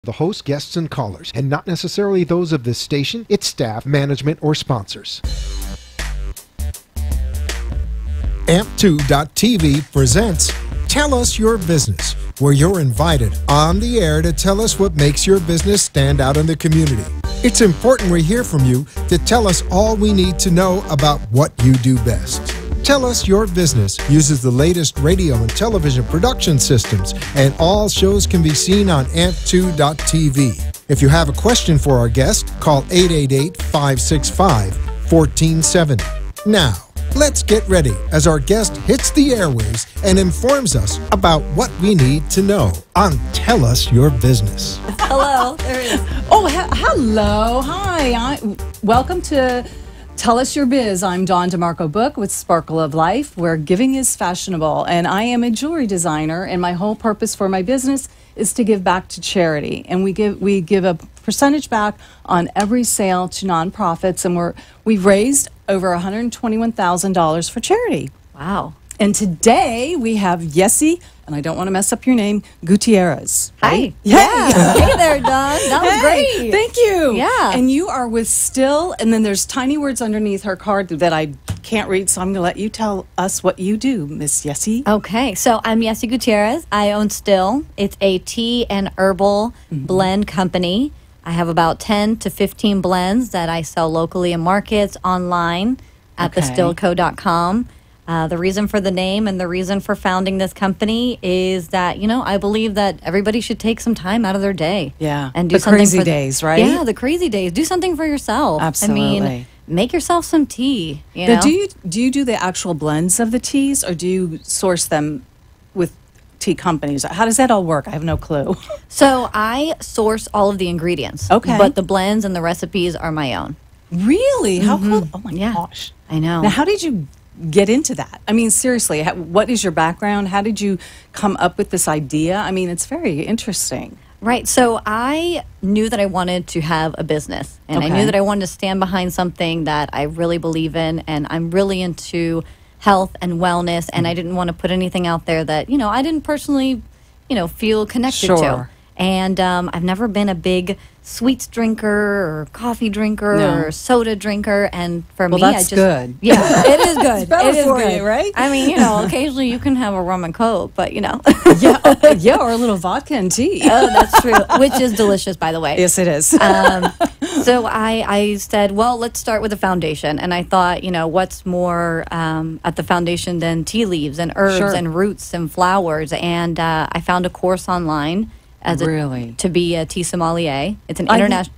The host, guests, and callers, and not necessarily those of this station, its staff, management, or sponsors. AMP2.TV presents Tell Us Your Business, where you're invited on the air to tell us what makes your business stand out in the community. It's important we hear from you to tell us all we need to know about what you do best. Tell Us Your Business uses the latest radio and television production systems, and all shows can be seen on AMP2.TV. If you have a question for our guest, call 888-565-1470. Now, let's get ready as our guest hits the airwaves and informs us about what we need to know on Tell Us Your Business. Hello, there it is. Oh, hello. Hi. Welcome to Tell Us Your Biz. I'm Dawn DeMarco Book with Sparkle of Life, where giving is fashionable. And I am a jewelry designer, and my whole purpose for my business is to give back to charity. And we give a percentage back on every sale to nonprofits, and we've raised over $121,000 for charity. Wow. And today we have Yessie, and I don't want to mess up your name, Gutierrez. Right? Hi. Yeah. Hey there, Dawn. That was great. Thank you. Yeah. And you are with Still, and then there's tiny words underneath her card that I can't read, so I'm going to let you tell us what you do, Miss Yessie. Okay, so I'm Yessie Gutierrez. I own Still. It's a tea and herbal blend company. I have about 10 to 15 blends that I sell locally in markets, online at thestillco.com. The reason for the name and the reason for founding this company is that, I believe that everybody should take some time out of their day. Yeah. And do the something crazy for days, right? Yeah, the crazy days. Do something for yourself. Absolutely. I mean, make yourself some tea. Now, do you do the actual blends of the teas, or do you source them with tea companies? How does that all work? I have no clue. So I source all of the ingredients. Okay. But the blends and the recipes are my own. Really? How cool. Oh, my Yeah. gosh. I know. Now, how did you get into that? I mean, seriously, what is your background? How did you come up with this idea? I mean, it's very interesting. Right. So I knew that I wanted to have a business, and I knew that I wanted to stand behind something that I really believe in, and I'm really into health and wellness, and I didn't want to put anything out there that, I didn't personally, feel connected to. And I've never been a big sweets drinker or coffee drinker or soda drinker. And for me, that's good. Yeah, it is good. It's better it is for good. you, right? I mean, occasionally you can have a rum and coke, but yeah, or a little vodka and tea. Oh, that's true. Which is delicious, by the way. Yes, it is. So I said, well, let's start with the foundation. And I thought, what's more at the foundation than tea leaves and herbs and roots and flowers. And I found a course online to be a tea sommelier. It's an international,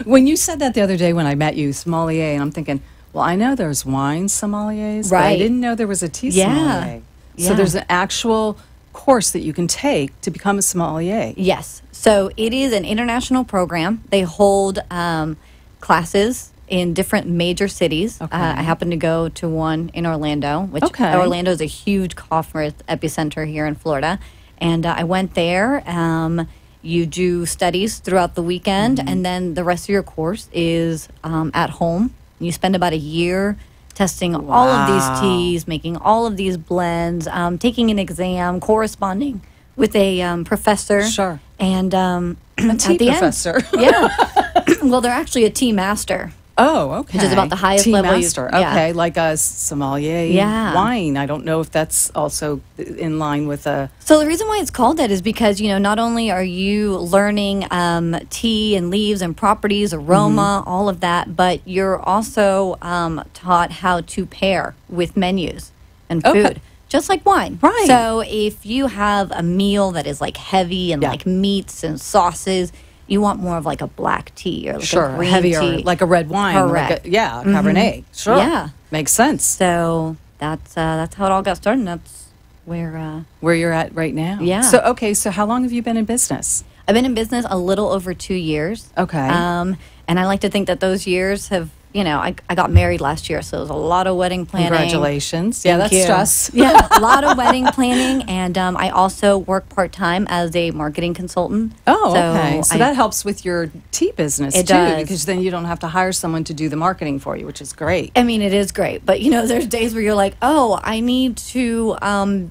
When you said that the other day when I met you, sommelier, and I'm thinking, well, I know there's wine sommeliers, but I didn't know there was a tea sommelier. So there's an actual course that you can take to become a sommelier. Yes. So it is an international program. They hold classes in different major cities. I happen to go to one in Orlando, which Orlando is a huge coffee epicenter here in Florida. And I went there. You do studies throughout the weekend, and then the rest of your course is at home. You spend about a year testing all of these teas, making all of these blends, taking an exam, corresponding with a professor. Sure. And a tea professor. Well, they're actually a tea master. Oh, okay. Which is about the highest tea level. Master. Okay, like a sommelier wine. I don't know if that's also in line with a... So the reason why it's called that is because, not only are you learning tea and leaves and properties, aroma, all of that, but you're also taught how to pair with menus and food. Just like wine. Right. So if you have a meal that is like heavy and like meats and sauces, you want more of like a black tea or like a green heavier, tea. like a red wine. Correct. Like a Cabernet. Sure. Yeah. Makes sense. So that's how it all got started. And that's where you're at right now. Yeah. So how long have you been in business? I've been in business a little over 2 years. Okay. And I like to think that those years have, I got married last year, so it was a lot of wedding planning. Congratulations. Yeah, that's stress. Yeah, a lot of wedding planning. And I also work part-time as a marketing consultant. Oh, okay. So that helps with your tea business, too. Does. Because then you don't have to hire someone to do the marketing for you, which is great. I mean, it is great. But, there's days where you're like, oh, I need to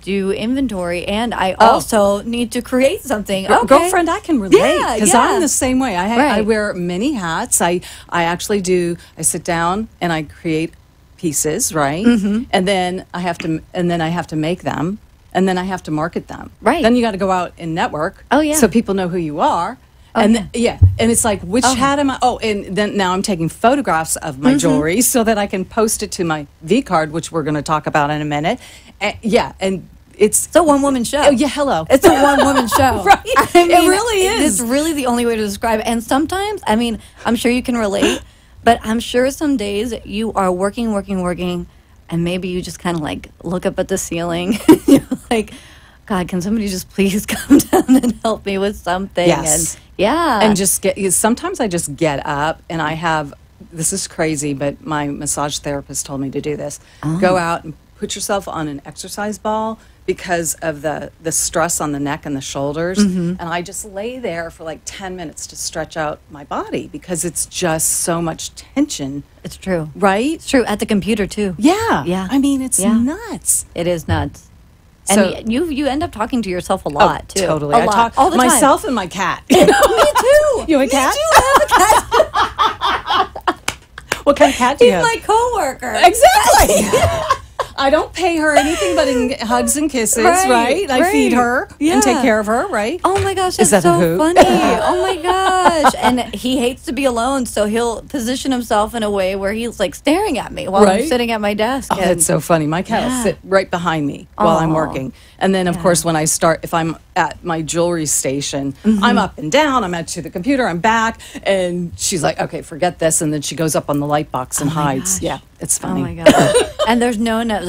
do inventory, and I also need to create something. Okay. Girlfriend, I can relate. Because I'm the same way. I Right. wear many hats. I actually do. I sit down and I create pieces, right? Mm-hmm. And then I have to make them, and then I have to market them. Right. Then you got to go out and network. Oh, yeah. So people know who you are. Oh, and and it's like, which hat am I? Oh, and then now I'm taking photographs of my jewelry so that I can post it to my V card, which we're going to talk about in a minute. And it's a one-woman show. Oh, yeah, hello. It's a one-woman show. Right. It really is. It's really the only way to describe it. And sometimes, I'm sure you can relate, but I'm sure some days you are working, and maybe you just kind of like look up at the ceiling. You're like, God, can somebody just please come down and help me with something? Yes. And sometimes I just get up and I have, this is crazy, but my massage therapist told me to do this. Go out and put yourself on an exercise ball because of the stress on the neck and the shoulders. And I just lay there for like 10 minutes to stretch out my body because it's just so much tension. it's true. Right? It's true. At the computer, too. Yeah. Yeah. I mean, it's nuts. It is nuts. So- And you end up talking to yourself a lot, too. Totally. I talk all the time. myself and my cat. Me too. You have a cat? Me too. I have a cat. What kind of cat do you He's have? my coworker. Exactly. I don't pay her anything but hugs and kisses, right? I feed her and take care of her, right? Oh my gosh, that's that a so hoot? funny. Oh my gosh. And he hates to be alone, so he'll position himself in a way where he's like staring at me while I'm Right? sitting at my desk. Oh, that's so funny. My cat will sit right behind me while I'm working. And then, of course, when I start, if I'm at my jewelry station, I'm up and down, I'm to the computer, I'm back, and she's like, okay, forget this. And then she goes up on the light box and hides. gosh. Yeah, it's Oh funny. my gosh. And there's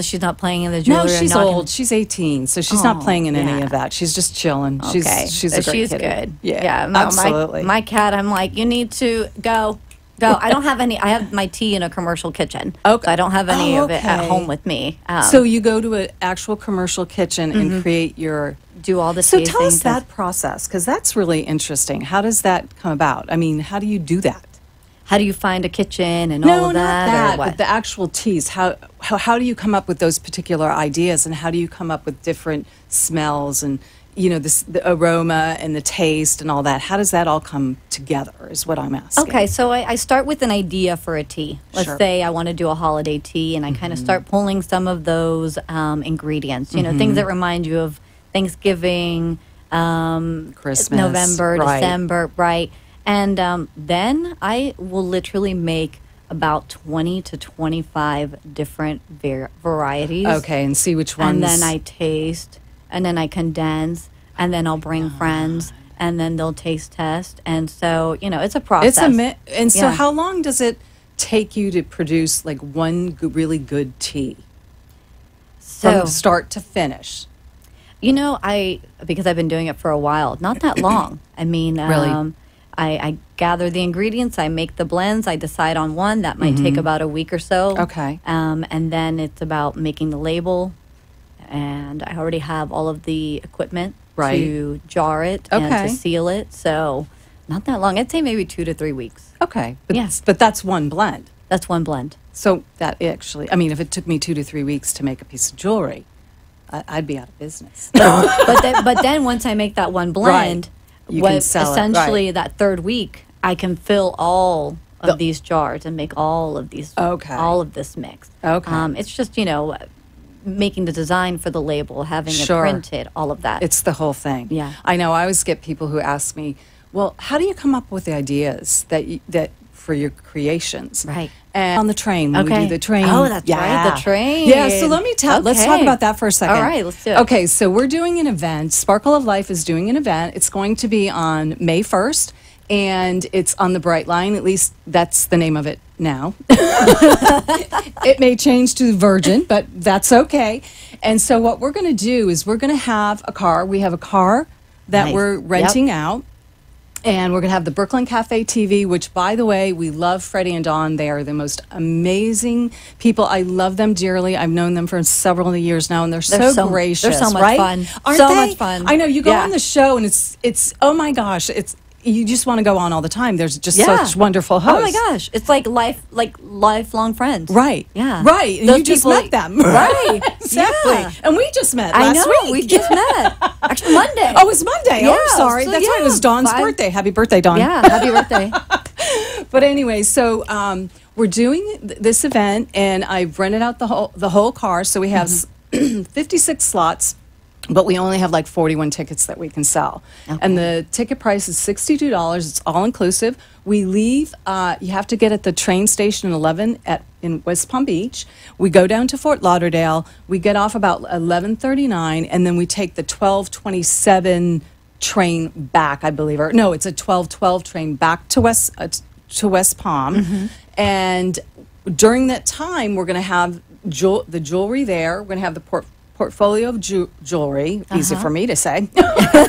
she's not playing in the jewelry. No, she's or not old. She's 18, so she's not playing in any yeah. of that. She's just chilling. Okay. She's a great She's kitty. good. Yeah, no, absolutely. My cat, I'm like, you need to go. I don't have any. I have my tea in a commercial kitchen. Okay. So I don't have any of it at Okay. home with me. So you go to an actual commercial kitchen and create your... do all the So tasting. tell us that process, because that's really interesting. How does that come about? I mean, how do you do that? How do you find a kitchen and all of that? not that, or what? but the actual teas. How do you come up with those particular ideas, and how do you come up with different smells and the aroma and the taste and all that? How does that all come together? Is what I'm asking. Okay, so I start with an idea for a tea. Let's Sure. say I want to do a holiday tea, and I kind of start pulling some of those ingredients. Things that remind you of Thanksgiving, Christmas, November, right. December, right? And then I will literally make about 20 to 25 different varieties. Okay, and see which ones. And then I taste, and then I condense, and then I'll bring friends, and then they'll taste test. And so, it's a process. And so Yeah. how long does it take you to produce like one really good tea So, from start to finish? because I've been doing it for a while, not that long. I mean, Really? I gather the ingredients, I make the blends, I decide on one. That might take about a week or so. Okay. And then it's about making the label, and I already have all of the equipment Right. to jar it and Okay. to seal it. So not that long. I'd say maybe 2 to 3 weeks. Okay, but Yeah. but that's one blend. That's one blend. So that actually, I mean, if it took me 2 to 3 weeks to make a piece of jewelry, I'd be out of business. but then once I make that one blend, You can what sell it, essentially right. that third week I can fill all of these jars and make all of these Okay. all of this mix. Okay. It's just making the design for the label, having Sure. it printed, all of that. It's the whole thing. Yeah. I know. I always get people who ask me, "Well, how do you come up with the ideas that for your creations?" Right. And on the train, when we Okay. do the train. Oh, that's right, the train. Yeah. So let me let's talk Okay. about that for a second. All right, let's do it. Okay. So we're doing an event. Sparkle of Life is doing an event. It's going to be on May 1st. And it's on the Bright Line. At least that's the name of it now. It may change to Virgin, but that's okay. And so what we're going to do is we're going to have a car. We have a car that Nice. we're renting out. And we're going to have the Brooklyn Cafe TV, which, by the way, we love Freddie and Dawn. They are the most amazing people. I love them dearly. I've known them for several years now, and they're so gracious. They're so much right? fun. Aren't so they? much fun. I know. You go on the show, and it's oh my gosh, you just want to go on all the time. There's just such wonderful hosts. Oh my gosh, it's like lifelong friends. Right. Yeah. Right. And you just met them. Right. Exactly. Yeah. And we just met I last know. week. We just met. Actually, Monday. Oh, it's Monday. Yeah, I'm sorry. so That's right. It was Dawn's birthday. Happy birthday, Dawn. Yeah. Happy birthday. But anyway, so we're doing this event, and I've rented out the whole car. So we have 56 slots. But we only have like 41 tickets that we can sell. Okay. And the ticket price is $62. It's all inclusive. We leave, you have to get at the train station at 11 in West Palm Beach. We go down to Fort Lauderdale. We get off about 11:39, and then we take the 12:27 train back, I believe. Or no, it's a 12:12 train back to West Palm. And during that time, we're going to have the jewelry there. We're going to have the portfolio of jewelry. Easy for me to say. And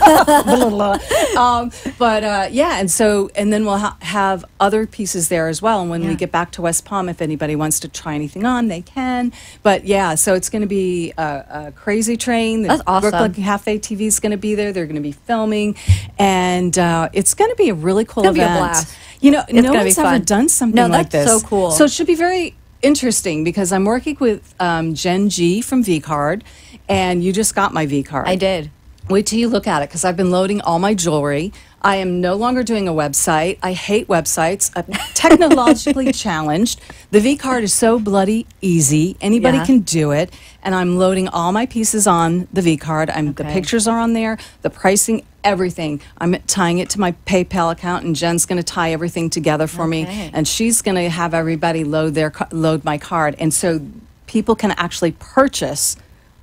then we'll have other pieces there as well. And when we get back to West Palm, if anybody wants to try anything on, they can. But yeah, so it's going to be a crazy train. That's awesome. Brooklyn Cafe TV is going to be there. They're going to be filming, and it's going to be a really cool event. It's going to be a blast. You know, no one's ever done something like this. So cool. So it should be very interesting because I'm working with Jen G from V-Card, and you just got my V-Card. I did. Wait till you look at it because I've been loading all my jewelry. I am no longer doing a website. I hate websites. I'm technologically challenged. The V-Card is so bloody easy. Anybody can do it. And I'm loading all my pieces on the V-Card. The pictures are on there, the pricing, everything. I'm tying it to my PayPal account, and Jen's going to tie everything together for me. And she's going to have everybody load my card. And so people can actually purchase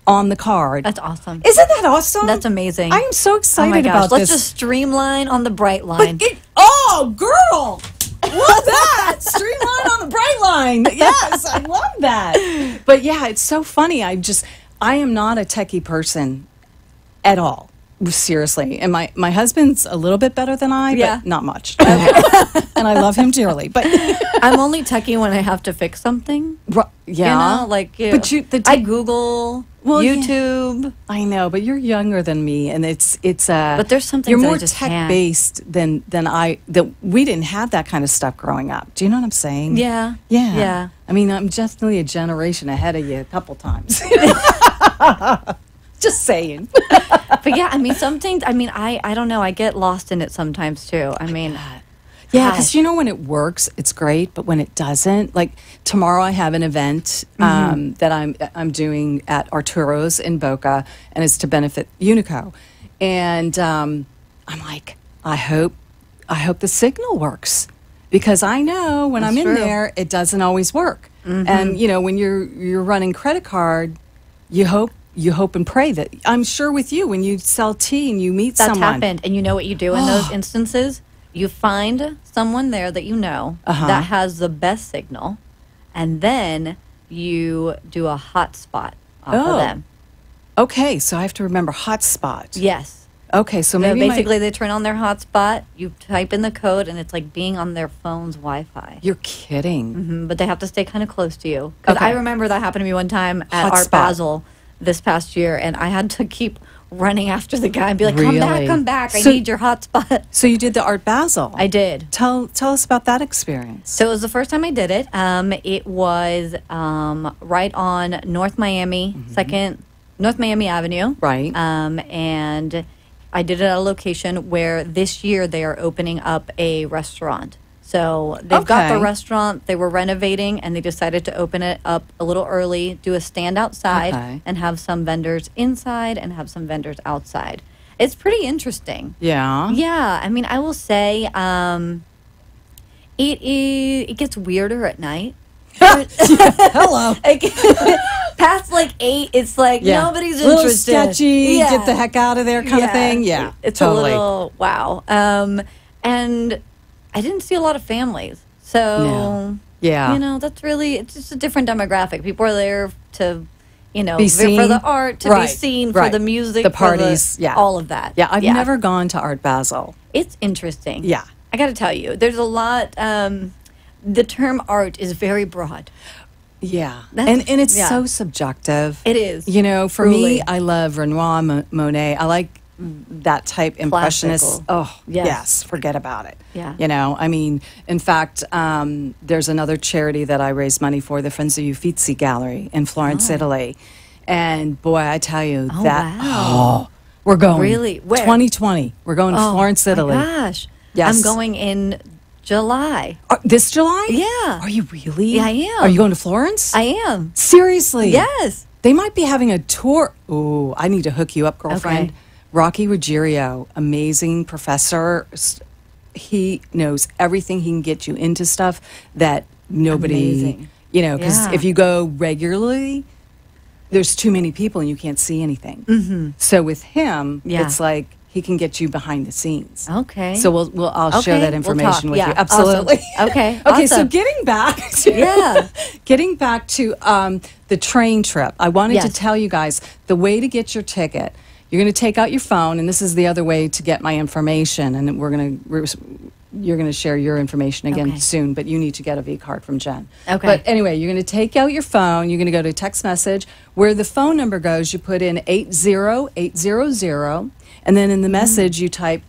on the card. That's awesome. Isn't that awesome? That's amazing. I am so excited about Let's this. just streamline on the bright line. Oh, girl! Love that! Streamline on the bright line. Yes, I love that. But yeah, it's so funny. I am not a techie person at all. Seriously. And my husband's a little bit better than I, but not much. And I love him dearly. But I'm only techie when I have to fix something. Yeah. You know, like but I Google, YouTube. Yeah. I know, but you're younger than me, and it's but there's something you're more tech based than I. That we didn't have that kind of stuff growing up. Do you know what I'm saying? Yeah. Yeah. I mean, I'm definitely a generation ahead of you a couple times. Just saying. But yeah, I mean, some things, I don't know. I get lost in it sometimes too. I mean, yeah, because you know, when it works, it's great. But when it doesn't, like tomorrow I have an event that I'm doing at Arturo's in Boca, and it's to benefit Unico. And I'm like, I hope the signal works. Because I know when I'm in there, it doesn't always work. And, you know, when you're running credit card, you hope and pray that. I'm sure with you, when you sell tea and you meet someone. That's happened. And you know what you do in those instances? You find someone there that you know that has the best signal, and then you do a hotspot off of them. Okay, so I have to remember hotspot. Yes. Okay, so maybe basically they turn on their hotspot, you type in the code, and it's like being on their phone's Wi-Fi. You're kidding. But they have to stay kind of close to you. Because I remember that happened to me one time at Art Basel this past year, and I had to keep running after the guy and be like, come back, I need your hotspot. So you did the Art Basel. I did. Tell us about that experience. So it was the first time I did it. It was right on North Miami, North Miami Avenue. Right. And I did it at a location where this year they are opening up a restaurant. So they've got the restaurant, they were renovating, and they decided to open it up a little early, do a stand outside, and have some vendors inside and have some vendors outside. It's pretty interesting. Yeah. Yeah. I mean, I will say it gets weirder at night. Hello. Past like 8, it's like nobody's interested. A little sketchy, get the heck out of there kind of thing. Yeah, it's totally. A little wow. And I didn't see a lot of families, so yeah, you know, it's just a different demographic. People are there to be seen for the art, to be seen for the music, the parties, all of that. Yeah, I've never gone to Art Basel. It's interesting. Yeah. I got to tell you, there's a lot, the term art is very broad. Yeah. And it's so subjective. It is. For me, I love Renoir, Monet. I like that type impressionist. Oh, yes. Forget about it. Yeah. In fact, there's another charity that I raise money for, the Friends of Uffizi Gallery in Florence, Italy. And boy, I tell you we're going. Really? Where? 2020. We're going to Florence, Italy. Oh my gosh. Yes. I'm going in July. This July? Yeah. Are you really? Yeah, I am. Are you going to Florence? I am. Seriously? Yes. They might be having a tour. Ooh, I need to hook you up, girlfriend. Okay. Rocky Ruggiero, amazing professor. He knows everything. He can get you into stuff that nobody, because if you go regularly, there's too many people and you can't see anything. Mm-hmm. So with him, it's like he can get you behind the scenes. Okay. So I'll share that information with you. Absolutely. Awesome. Okay. Okay. So getting back to the train trip, I wanted to tell you guys the way to get your ticket. You're going to take out your phone, and this is the other way to get my information. And you're going to share your information again soon, but you need to get a V card from Jen. Okay. But anyway, you're going to take out your phone. You're going to go to text message. Where the phone number goes, you put in 80800, and then in the message you type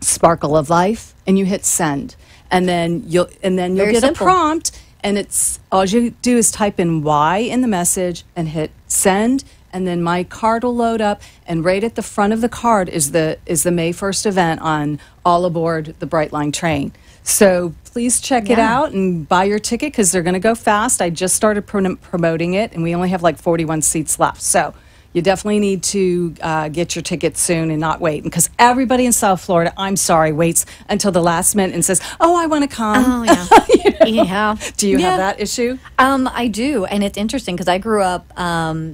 Sparkle of Life, and you hit send, and then you'll get a prompt, and it's all you do is type in Y in the message and hit send. And then my card will load up, and right at the front of the card is the May 1st event on All Aboard the Brightline train. So please check it out and buy your ticket because they're going to go fast. I just started promoting it, and we only have like 41 seats left. So you definitely need to get your ticket soon and not wait. Because everybody in South Florida, I'm sorry, waits until the last minute and says, "Oh, I want to come." Oh, yeah. Yeah. Do you have that issue? I do. And it's interesting because I grew up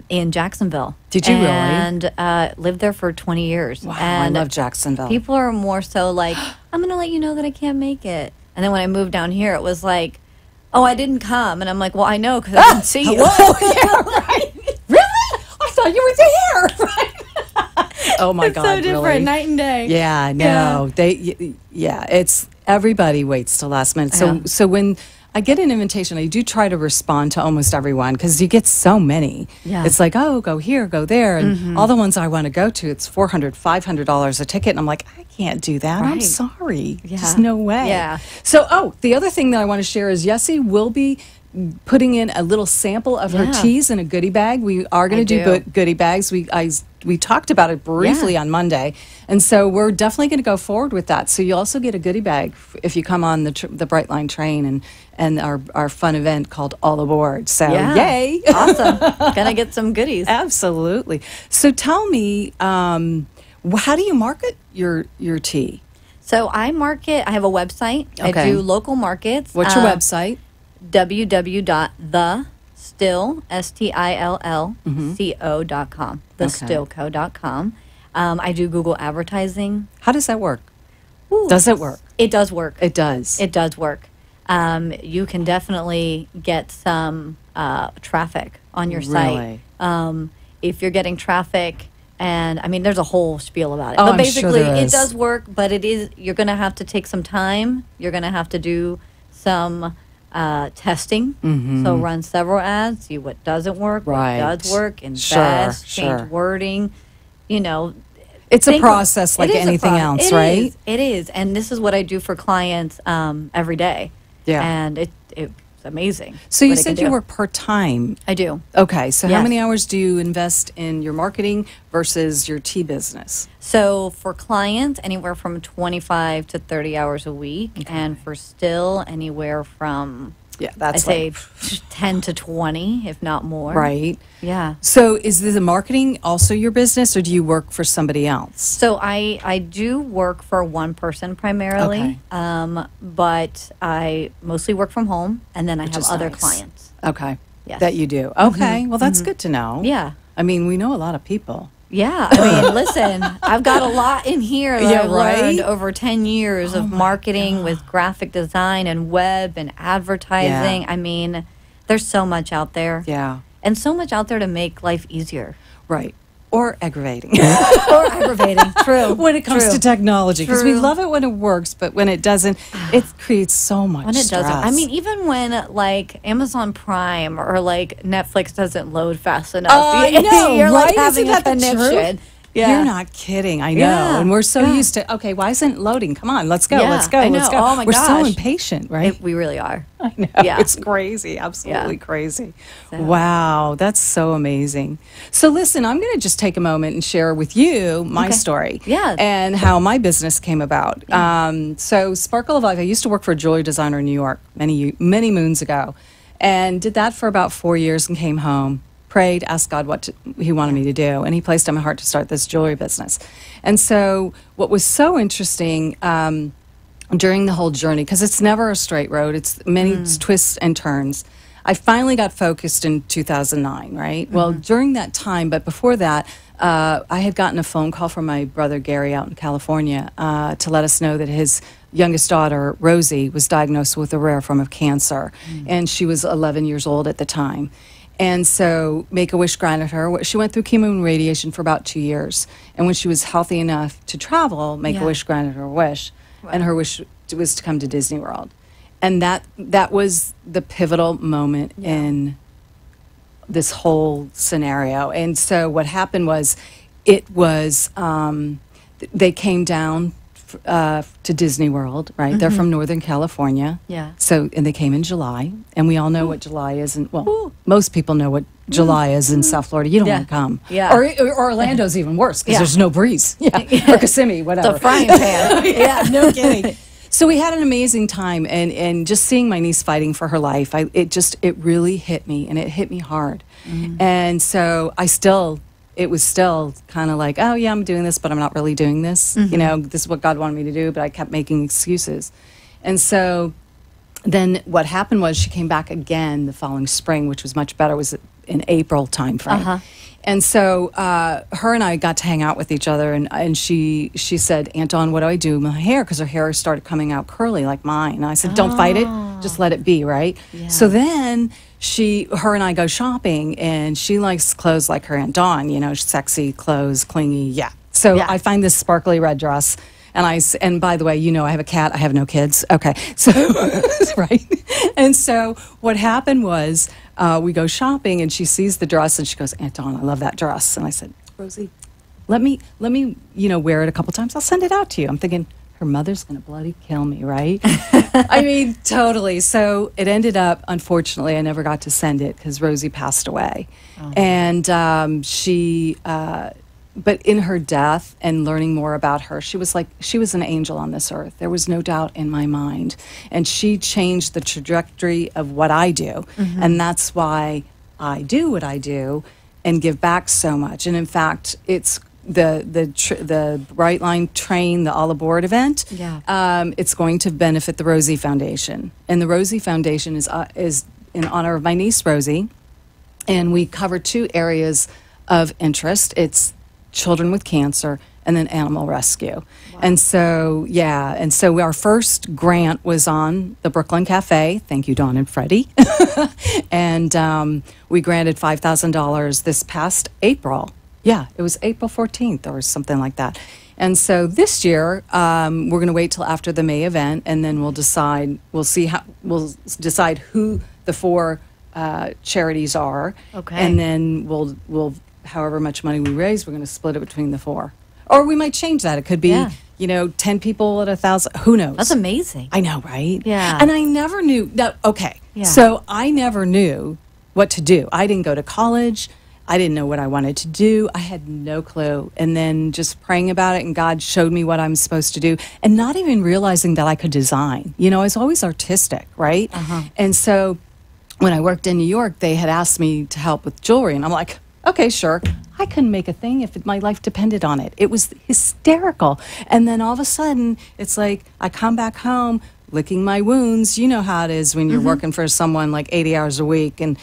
in Jacksonville. Did you really? And lived there for 20 years. Wow, and I love Jacksonville. People are more so like, I'm going to let you know that I can't make it. And then when I moved down here, it was like, oh, I didn't come. And I'm like, well, I know because I didn't see you. Yeah, right. Really? I thought you were there. Right? Oh, my God, so different, really? night and day. Yeah, no. It's everybody waits till last minute. So when I get an invitation, I do try to respond to almost everyone because you get so many. Yeah. It's like, oh, go here, go there. And all the ones I want to go to, it's $400, $500 a ticket. And I'm like, I can't do that. I'm sorry. Yeah. Just no way. Yeah. So, the other thing that I want to share is Yessie will be putting in a little sample of her teas in a goodie bag. We are going to do goodie bags. We talked about it briefly on Monday, and so we're definitely going to go forward with that. So you also get a goodie bag if you come on the Brightline train and our fun event called All Aboard. So yay! Awesome, gonna get some goodies. Absolutely. So tell me, how do you market your tea? So I market. I have a website. Okay. I do local markets. What's your website? www.thestillco.com. Thestillco.com. I do Google advertising. How does that work? Ooh, does it work? It does work. It does. It does work. You can definitely get some traffic on your site. If you're getting traffic, and I mean, there's a whole spiel about it. Oh, but basically, I'm sure there it is. does work. But you're going to have to take some time. You're going to have to do some testing. So run several ads, see what doesn't work, what does work, invest, change wording. It's a process like anything else, right? It is. And this is what I do for clients every day. Yeah. And it's amazing. So you said you work part-time. I do. Okay. So how many hours do you invest in your marketing versus your tea business? So for clients, anywhere from 25 to 30 hours a week. Okay. And for still, anywhere from, I'd say 10 to 20, if not more. Right. Yeah. So is the marketing also your business, or do you work for somebody else? So I do work for one person primarily, but I mostly work from home, and then I have other clients. Okay. Yes. That you do. Okay. Well, that's good to know. Yeah. I mean, we know a lot of people. Yeah, I mean, listen, I've got a lot in here that I've learned over 10 years of marketing with graphic design and web and advertising. I mean, there's so much out there. Yeah. and so much out there to make life easier. Right. Or aggravating. Or aggravating. True. When it comes to technology. Because we love it when it works, but when it doesn't, it creates so much when it stress. doesn't. I mean, even when, like, Amazon Prime or, like, Netflix doesn't load fast enough. I know, you're, right? like, having Isn't a that the connection. truth? You're not kidding. I know. Yeah. And we're so used to, okay, why isn't it loading? Come on, let's go, Yeah, let's go, I know. let's go. Oh, my we're so gosh. impatient, right? We really are. I know. Yeah. It's crazy. Absolutely crazy. So. Wow. That's so amazing. So listen, I'm going to just take a moment and share with you my story. Yeah. And how my business came about. Yeah. So Sparkle of Life, I used to work for a jewelry designer in New York many moons ago, and did that for about 4 years and came home. Prayed, asked God what he wanted me to do, and he placed on my heart to start this jewelry business. And so what was so interesting during the whole journey, because it's never a straight road, it's many twists and turns, I finally got focused in 2009, right? Well, during that time, but before that, I had gotten a phone call from my brother Gary out in California to let us know that his youngest daughter, Rosie, was diagnosed with a rare form of cancer, and she was 11 years old at the time. And so Make-A-Wish granted her. She went through chemo and radiation for about 2 years. And when she was healthy enough to travel, Make-A-Wish granted her a wish. Wow. And her wish was to come to Disney World. And that was the pivotal moment in this whole scenario. And so what happened was, they came down to Disney World, right? They're from Northern California. Yeah. So, and they came in July, and we all know what July is. And well, most people know what July is in South Florida. You don't want to come. Yeah. Or Orlando's even worse because there's no breeze. Yeah. Or Kissimmee, whatever. The frying pan. Yeah. No kidding. So we had an amazing time, and just seeing my niece fighting for her life, it really hit me, and it hit me hard. And so it was still kind of like, oh, yeah, I'm doing this, but I'm not really doing this. You know, this is what God wanted me to do, but I kept making excuses. And so then what happened was she came back again the following spring, which was much better. It was in April time frame. And so her and I got to hang out with each other, and she said, Anton, what do I do with my hair? Because her hair started coming out curly like mine. And I said, don't fight it. Just let it be, right? Yeah. So then her and I go shopping, and she likes clothes like her Aunt Dawn, you know, sexy clothes, clingy, So I find this sparkly red dress, and by the way, you know, I have a cat, I have no kids. Okay, so, right? And so what happened was we go shopping, and she sees the dress, and she goes, Aunt Dawn, I love that dress. And I said, Rosie, let me, you know, wear it a couple times. I'll send it out to you. I'm thinking, her mother's going to bloody kill me, right? I mean, totally. So it ended up, unfortunately, I never got to send it because Rosie passed away. And but in her death and learning more about her, she was an angel on this earth. There was no doubt in my mind. And she changed the trajectory of what I do. And that's why I do what I do and give back so much. And in fact, it's the Bright Line Train, the All Aboard event. It's going to benefit the Rosie Foundation, and the Rosie Foundation is in honor of my niece Rosie, and we cover 2 areas of interest. It's children with cancer and then animal rescue. And so our first grant was on the Brooklyn Cafe. Thank you, Dawn and Freddie. And we granted $5,000 this past April. Yeah, it was April 14th or something like that. And so this year, we're going to wait till after the May event, and then we'll decide who the 4 charities are. Okay. And then we'll however much money we raise, we're going to split it between the 4. Or we might change that. It could be, 10 people at 1,000. Who knows? That's amazing. I know, right? Yeah. And I never knew. So I never knew what to do. I didn't go to college. I didn't know what I wanted to do. I had no clue. And then just praying about it, and God showed me what I'm supposed to do, and not even realizing that I could design. You know, I was always artistic, right? And so when I worked in New York, they had asked me to help with jewelry, and I'm like, okay, sure. I couldn't make a thing if my life depended on it. It was hysterical. And then all of a sudden, it's like I come back home, licking my wounds. You know how it is when you're working for someone like 80 hours a week. And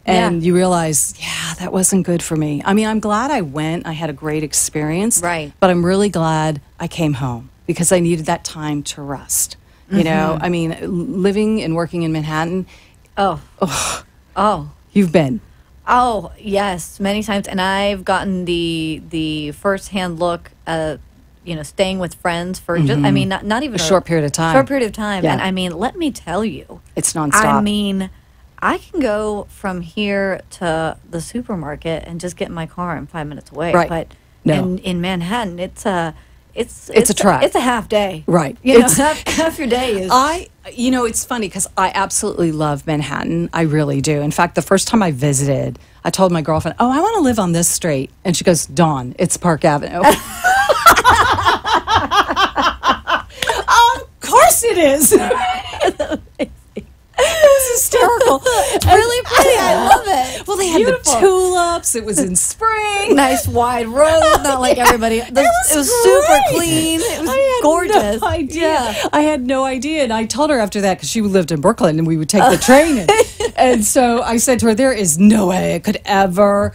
and you realize, that wasn't good for me. I mean, I'm glad I went. I had a great experience. Right. But I'm really glad I came home because I needed that time to rest. You know, I mean, living and working in Manhattan. Oh. You've been. Oh, yes, many times. And I've gotten the firsthand look, staying with friends for just, I mean, not even a short period of time. Short period of time. Yeah. And I mean, let me tell you. It's nonstop. I mean, I can go from here to the supermarket and just get in my car and 5 minutes away. Right. But No. in Manhattan, it's a trek. It's a half day. Right. Half your day is. It's funny because I absolutely love Manhattan. I really do. In fact, the first time I visited, I told my girlfriend, "Oh, I want to live on this street," and she goes, "Dawn, it's Park Avenue." Of course it is. It was hysterical. It's really pretty. I love it. Well, they had Beautiful. the tulips. It was in spring. Nice wide road, not like everybody. It was super clean. It was gorgeous. No idea. Yeah. I had no idea, and I told her after that because she lived in Brooklyn, and we would take the train in. And so I said to her, "There is no way I could ever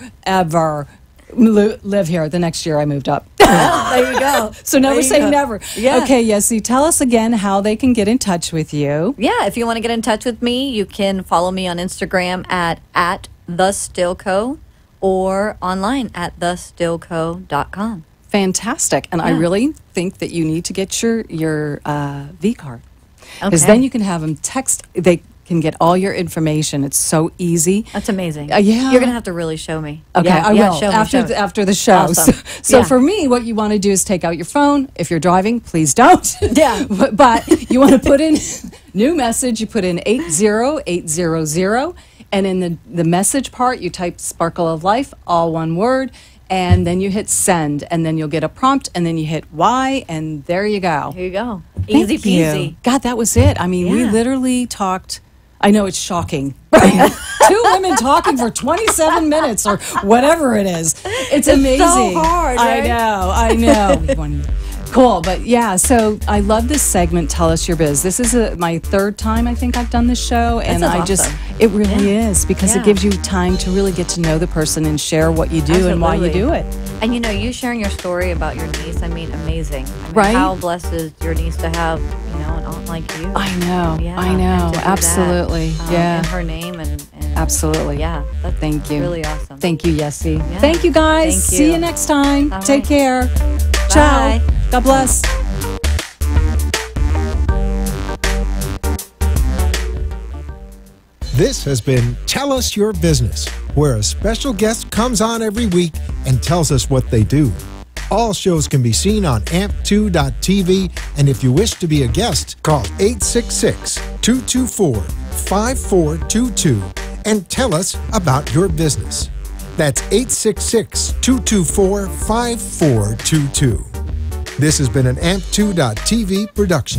live here." The next year, I moved up. There you go. So never say never. Yeah. Okay, Yessie, tell us again how they can get in touch with you. Yeah, if you want to get in touch with me, you can follow me on Instagram at thestillco or online at thestillco.com. Fantastic. And I Yeah. really think that you need to get your V card. Because Okay. then you can have them text. They can get all your information. It's so easy. That's amazing. Yeah. You're going to have to really show me. Okay, Yeah, I yeah, will show me, after show me. after the show. Awesome. So Yeah. for me, what you want to do is take out your phone. If you're driving, please don't. Yeah. but you want to put in new message. You put in 80800, and in the message part, you type "Sparkle of Life," all one word, and then you hit send, and then you'll get a prompt, and then you hit Y, and there you go. Here you go. Thank Easy you. peasy. God, that was it. I mean, we Yeah. literally talked. I know it's shocking. Right? 2 women talking for 27 minutes or whatever it is. It's amazing. so hard, right? I know. Cool. But yeah, so I love this segment, Tell Us Your Biz. This is my third time I think I've done this show. And That sounds I just, awesome. it really is because it Yeah. gives you time to really get to know the person and share what you do and why you Absolutely. do it. And you sharing your story about your niece, I mean, amazing. I mean, Right? How blessed is your niece to have, an aunt like you? I know. Yeah, I and know. to do Absolutely. that, Yeah. in her name and Absolutely. yeah. That's Thank you. really awesome. Thank you, Yessie. Yeah. Thank you, guys. Thank See you. you next time. All Take right. care. Ciao. Bye. God bless. This has been Tell Us Your Business, where a special guest comes on every week and tells us what they do. All shows can be seen on amp2.tv, and if you wish to be a guest, call 866-224-5422 and tell us about your business. That's 866-224-5422. This has been an amp2.tv production.